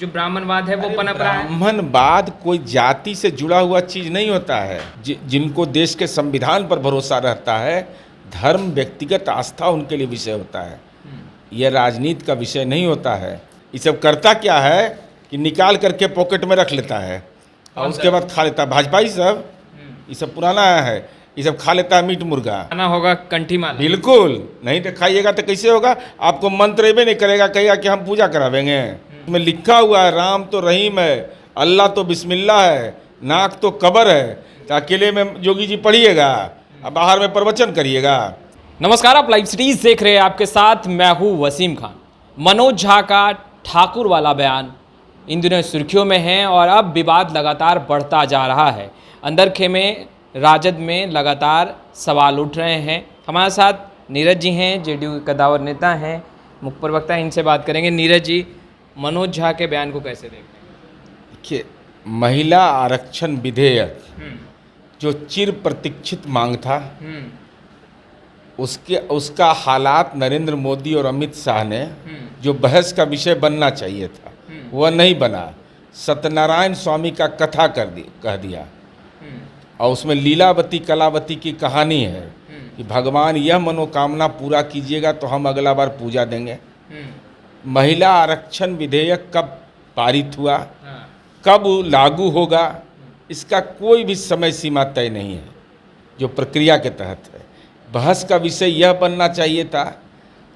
जो ब्राह्मणवाद है वो पनप रहा है। ब्राह्मणवाद कोई जाति से जुड़ा हुआ चीज नहीं होता है। जिनको देश के संविधान पर भरोसा रहता है, धर्म व्यक्तिगत आस्था उनके लिए विषय होता है, यह राजनीति का विषय नहीं होता है। ये सब करता क्या है कि निकाल करके पॉकेट में रख लेता है और उसके बाद खा लेता है। भाजपा ही सब ये सब पुराना है, ये सब खा लेता है मीट मुर्गा। खाना होगा कंठी माला। बिल्कुल नहीं तो खाइएगा तो कैसे होगा? आपको मंत्र भी नहीं करेगा, कहेगा कि हम पूजा करावेंगे। में लिखा हुआ है राम तो रहीम है, अल्लाह तो बिस्मिल्लाह है, नाक तो कबर है। तो अकेले में जोगी जी पढ़िएगा, अब बाहर में प्रवचन करिएगा। नमस्कार, आप लाइव सिटीज देख रहे हैं, आपके साथ मैं हूं वसीम खान। मनोज झा का ठाकुर वाला बयान इन दिनों सुर्खियों में है और अब विवाद लगातार बढ़ता जा रहा है। अंदर खेमे राजद में लगातार सवाल उठ रहे हैं। हमारे साथ नीरज जी हैं, जेडीयू के कद्दावर नेता हैं, मुख्य प्रवक्ता, इनसे बात करेंगे। नीरज जी, मनोज झा के बयान को कैसे देखते हैं? देखिए, महिला आरक्षण विधेयक जो चिर प्रतीक्षित मांग था, उसका हालात नरेंद्र मोदी और अमित शाह ने जो बहस का विषय बनना चाहिए था वह नहीं बना। सत्यनारायण स्वामी का कथा कह दिया और उसमें लीलावती कलावती की कहानी है कि भगवान यह मनोकामना पूरा कीजिएगा तो हम अगला बार पूजा देंगे। महिला आरक्षण विधेयक कब पारित हुआ, कब लागू होगा, इसका कोई भी समय सीमा तय नहीं है। जो प्रक्रिया के तहत है, बहस का विषय यह बनना चाहिए था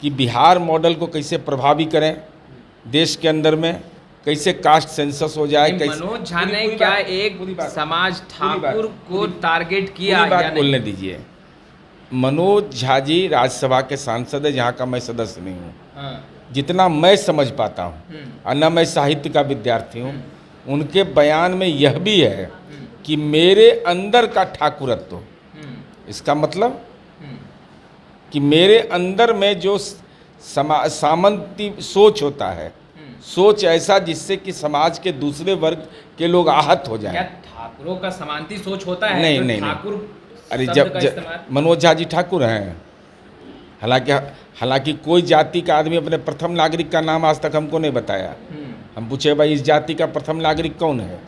कि बिहार मॉडल को कैसे प्रभावी करें, देश के अंदर में कैसे कास्ट सेंसस हो जाए। मनोज झा ने क्या एक समाज ठाकुर को टारगेट किया? बोलने दीजिए। मनोज झा जी राज्यसभा के सांसद है, जहाँ का मैं सदस्य नहीं हूँ। जितना मैं समझ पाता हूँ और न मैं साहित्य का विद्यार्थी हूँ, उनके बयान में यह भी है कि मेरे अंदर का ठाकुरत्व, इसका मतलब कि मेरे अंदर में जो सामंती सोच होता है, सोच ऐसा जिससे कि समाज के दूसरे वर्ग के लोग आहत हो जाएं। क्या ठाकुरों का समांती सोच होता है? नहीं। अरे जब मनोज झा जी ठाकुर हैं, हालांकि कोई जाति का आदमी अपने प्रथम नागरिक का नाम आज तक हमको नहीं बताया। हम पूछे भाई इस जाति का प्रथम नागरिक कौन है,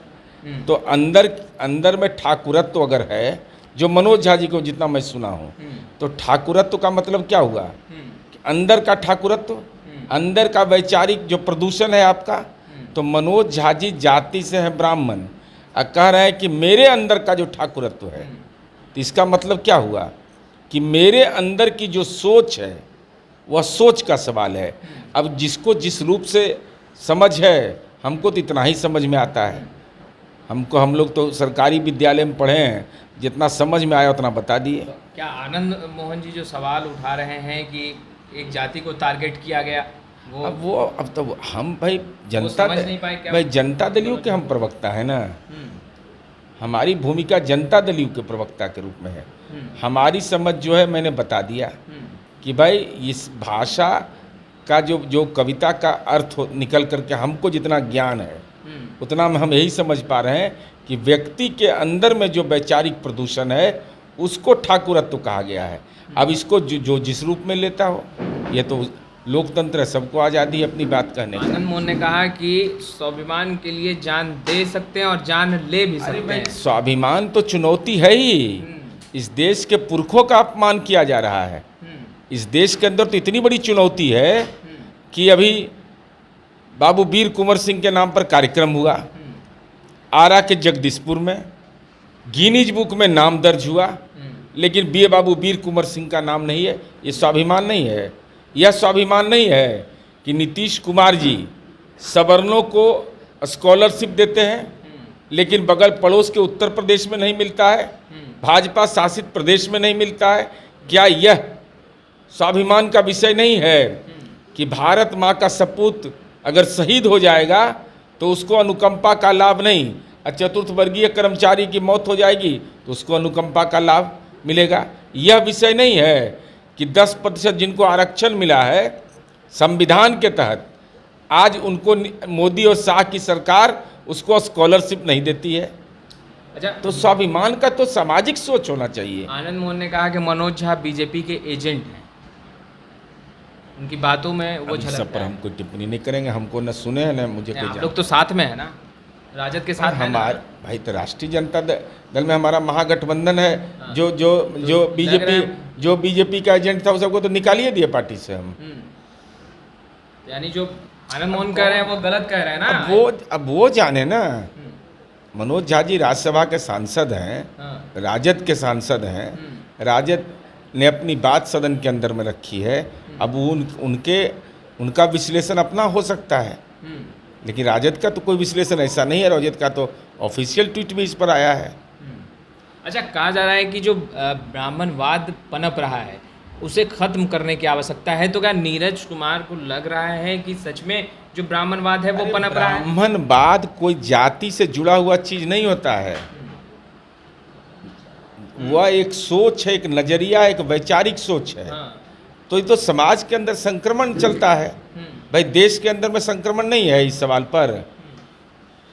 तो अंदर में ठाकुरत्व अगर है, जो मनोज झा जी को जितना मैं सुना हूँ, तो ठाकुरत्व का मतलब क्या हुआ? अंदर का ठाकुरत्व, अंदर का वैचारिक जो प्रदूषण है आपका। तो मनोज झा जी जाति से है ब्राह्मण और कह रहे हैं कि मेरे अंदर का जो ठाकुरत्व है, तो इसका मतलब क्या हुआ कि मेरे अंदर की जो सोच है वह सोच का सवाल है। अब जिसको जिस रूप से समझ है, हमको तो इतना ही समझ में आता है। हम लोग तो सरकारी विद्यालय में पढ़े हैं, जितना समझ में आया उतना बता दिए। क्या आनंद मोहन जी जो सवाल उठा रहे हैं कि एक जाति को टारगेट किया गया, अब तो हम भाई जनता दलियों के हम प्रवक्ता है ना। हमारी भूमिका जनता दलियों के प्रवक्ता के रूप में है। हमारी समझ जो है मैंने बता दिया कि भाई इस भाषा का जो कविता का अर्थ निकल करके हमको जितना ज्ञान है उतना में हम यही समझ पा रहे हैं कि व्यक्ति के अंदर में जो वैचारिक प्रदूषण है उसको ठाकुरत्व कहा गया है। अब इसको जो जिस रूप में लेता हो, ये तो लोकतंत्र है, सबको आज़ादी है अपनी बात कहने की। आनंद मोहन ने कहा कि स्वाभिमान के लिए जान दे सकते हैं और जान ले भी सकते हैं। स्वाभिमान तो चुनौती है ही। इस देश के पुरखों का अपमान किया जा रहा है। इस देश के अंदर तो इतनी बड़ी चुनौती है कि अभी बाबू वीर कुंवर सिंह के नाम पर कार्यक्रम हुआ, आरा के जगदीशपुर में गिनीज बुक में नाम दर्ज हुआ, लेकिन बाबू वीर कुंवर सिंह का नाम नहीं है। ये स्वाभिमान नहीं है। यह स्वाभिमान नहीं है कि नीतीश कुमार जी सवर्णों को स्कॉलरशिप देते हैं, लेकिन बगल पड़ोस के उत्तर प्रदेश में नहीं मिलता है, भाजपा शासित प्रदेश में नहीं मिलता है। क्या यह स्वाभिमान का विषय नहीं है कि भारत माँ का सपूत अगर शहीद हो जाएगा तो उसको अनुकंपा का लाभ नहीं, और चतुर्थ वर्गीय कर्मचारी की मौत हो जाएगी तो उसको अनुकंपा का लाभ मिलेगा? यह विषय नहीं है कि 10% जिनको आरक्षण मिला है संविधान के तहत, आज उनको मोदी और शाह की सरकार उसको स्कॉलरशिप नहीं देती है। अच्छा, तो स्वाभिमान का तो सामाजिक सोच होना चाहिए। आनंद मोहन ने कहा कि मनोज झा बीजेपी के एजेंट हैं। उनकी बातों में वो अब इस सब झलकता पर है। हम कोई टिप्पणी नहीं करेंगे, हमको न सुने हैं न मुझे कोई आप लोग तो साथ में है ना, राजद के साथ है ना? हमारे भाई तो राष्ट्रीय जनता दल में हमारा महागठबंधन है। जो जो जो लग रहा बीजेपी है- जो बीजेपी का एजेंट था उस सबको तो निकालिए दिए पार्टी से हम। यानी जो आनंद मोहन कह रहे हैं वो गलत कह रहे हैं ना? अब वो जाने ना। हम्म, मनोज झा जी राज्यसभा के सांसद हैं, हाँ, राजद के सांसद हैं। राजद ने अपनी बात सदन के अंदर में रखी है। अब उनका विश्लेषण अपना हो सकता है, हम्म, लेकिन राजद का तो कोई विश्लेषण ऐसा नहीं है। राजद का तो ऑफिशियल ट्वीट भी इस पर आया है। अच्छा, कहा जा रहा है कि जो ब्राह्मणवाद पनप रहा है उसे खत्म करने की आवश्यकता है, तो क्या नीरज कुमार को लग रहा है कि सच में जो ब्राह्मणवाद है वो पनप रहा है? ब्राह्मणवाद कोई जाति से जुड़ा हुआ चीज नहीं होता है। वह एक सोच है, एक नजरिया, एक वैचारिक सोच है। हाँ, तो ये तो समाज के अंदर संक्रमण चलता है भाई, देश के अंदर में संक्रमण नहीं है। इस सवाल पर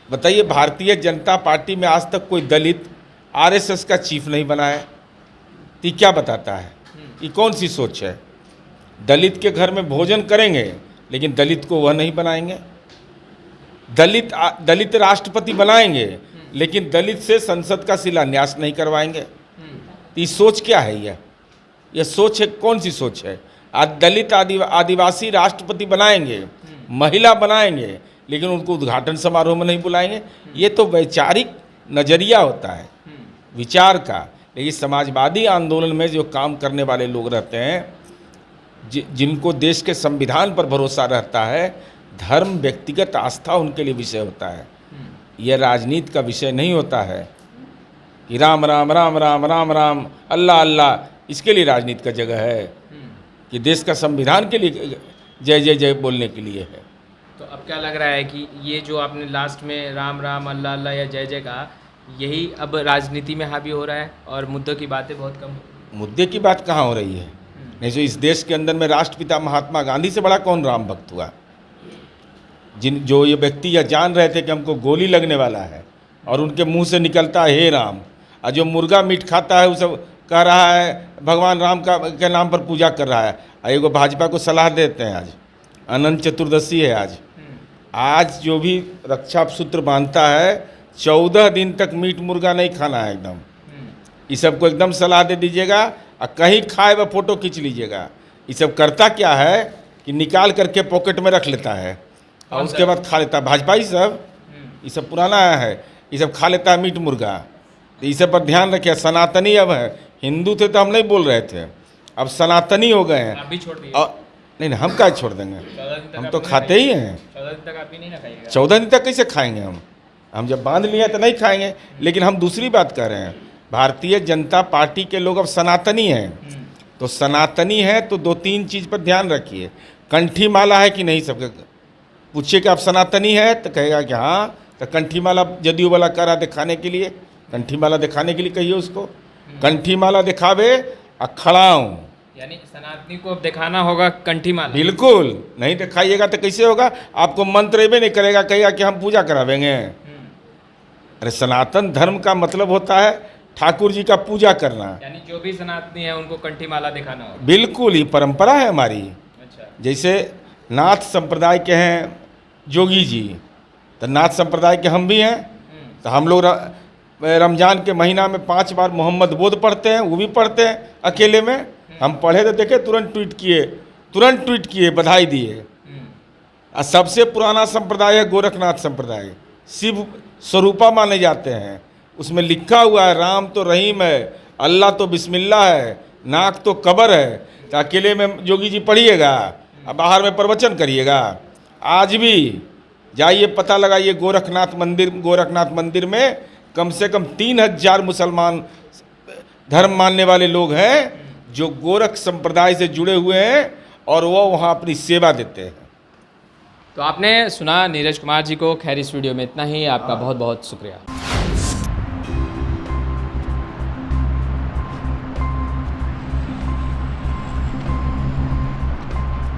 बताइए, भारतीय जनता पार्टी में आज तक कोई दलित आरएसएस का चीफ नहीं बना है। तो ये क्या बताता है? ये कौन सी सोच है? दलित के घर में भोजन करेंगे लेकिन दलित को वह नहीं बनाएंगे। दलित राष्ट्रपति बनाएंगे लेकिन दलित से संसद का शिलान्यास नहीं करवाएंगे। तो ये सोच क्या है? यह सोच है, कौन सी सोच है? आज दलित आदिवासी राष्ट्रपति बनाएंगे, महिला बनाएंगे, लेकिन उनको उद्घाटन समारोह में नहीं बुलाएंगे। ये तो वैचारिक नजरिया होता है विचार का। लेकिन समाजवादी आंदोलन में जो काम करने वाले लोग रहते हैं, जिनको देश के संविधान पर भरोसा रहता है, धर्म व्यक्तिगत आस्था उनके लिए विषय होता है। यह राजनीति का विषय नहीं होता है कि राम राम राम राम राम राम अल्लाह अल्लाह, इसके लिए राजनीति का जगह है कि देश का संविधान के लिए जय जय जय बोलने के लिए है। तो अब क्या लग रहा है कि ये जो आपने लास्ट में राम राम अल्लाह अल्लाह या जय जय कहा, यही अब राजनीति में हावी हो रहा है और मुद्दों की बातें बहुत कम? मुद्दे की बात कहाँ हो रही है? नहीं तो इस देश के अंदर में राष्ट्रपिता महात्मा गांधी से बड़ा कौन राम भक्त हुआ? जो ये व्यक्ति यह जान रहे थे कि हमको गोली लगने वाला है और उनके मुंह से निकलता है हे राम, और जो मुर्गा मीट खाता है वो सब कह रहा है भगवान राम के नाम पर पूजा कर रहा है। एगो भाजपा को सलाह देते हैं, आज अनंत चतुर्दशी है। आज जो भी रक्षा सूत्र बांधता है 14 दिन तक मीट मुर्गा नहीं खाना है एकदम। ये सबको एकदम सलाह दे दीजिएगा, और कहीं खाए वह फोटो खींच लीजिएगा। ये सब करता क्या है कि निकाल करके पॉकेट में रख लेता है और उसके बाद खा लेता है। भाजपा ही सब ये सब पुराना है, ये सब खा लेता है मीट मुर्गा। तो इस सब पर ध्यान रखिए। सनातनी अब है, हिंदू थे तो हम नहीं बोल रहे थे, अब सनातनी हो गए हैं। आप भी छोड़ दिए? नहीं, हम क्या छोड़ देंगे, 14 दिन तक हम आप तो नहीं खाते ही हैं। 14 दिन तक आप भी नहीं ना खाइएगा? 14 दिन तक कैसे खाएंगे हम जब बांध लिए तो नहीं खाएंगे। लेकिन हम दूसरी बात कर रहे हैं, भारतीय जनता पार्टी के लोग अब सनातनी हैं। तो सनातनी है तो 2-3 चीज़ पर ध्यान रखिए। कंठी माला है कि नहीं? सबके पूछिए कि आप सनातनी है तो कहेगा कि हाँ। तो कंठी माला जदयू वाला करा दिखाने के लिए, कंठी माला दिखाने के लिए कहिए उसको, कंठी माला दिखावे और खड़ा हूँ। यानी सनातनी को अब दिखाना होगा कंठी माला? बिल्कुल नहीं दिखाइएगा तो कैसे होगा? आपको मंत्र भी नहीं करेगा, कहेगा कि हम पूजा करावेंगे। अरे सनातन धर्म का मतलब होता है ठाकुर जी का पूजा करना। यानी जो भी सनातनी है उनको कंठी माला दिखाना होगा? बिल्कुल, ये परंपरा है हमारी। अच्छा। जैसे नाथ संप्रदाय के हैं जोगी जी, तो नाथ संप्रदाय के हम भी हैं। तो हम लोग रमजान के महीना में 5 बार मोहम्मद बोध पढ़ते हैं, वो भी पढ़ते हैं अकेले में। हम पढ़े तो देखे, तुरंत ट्वीट किए, बधाई दिए। और सबसे पुराना संप्रदाय है गोरखनाथ संप्रदाय, शिव स्वरूपा माने जाते हैं। उसमें लिखा हुआ है राम तो रहीम है, अल्लाह तो बिस्मिल्लाह है, नाक तो कबर है। तो अकेले में जोगी जी पढ़िएगा और बाहर में प्रवचन करिएगा। आज भी जाइए, पता लगाइए, गोरखनाथ मंदिर में कम से कम 3000 मुसलमान धर्म मानने वाले लोग हैं जो गोरख संप्रदाय से जुड़े हुए हैं और वो वहाँ अपनी सेवा देते हैं। तो आपने सुना नीरज कुमार जी को। खैर, इस वीडियो में इतना ही। आपका बहुत बहुत शुक्रिया।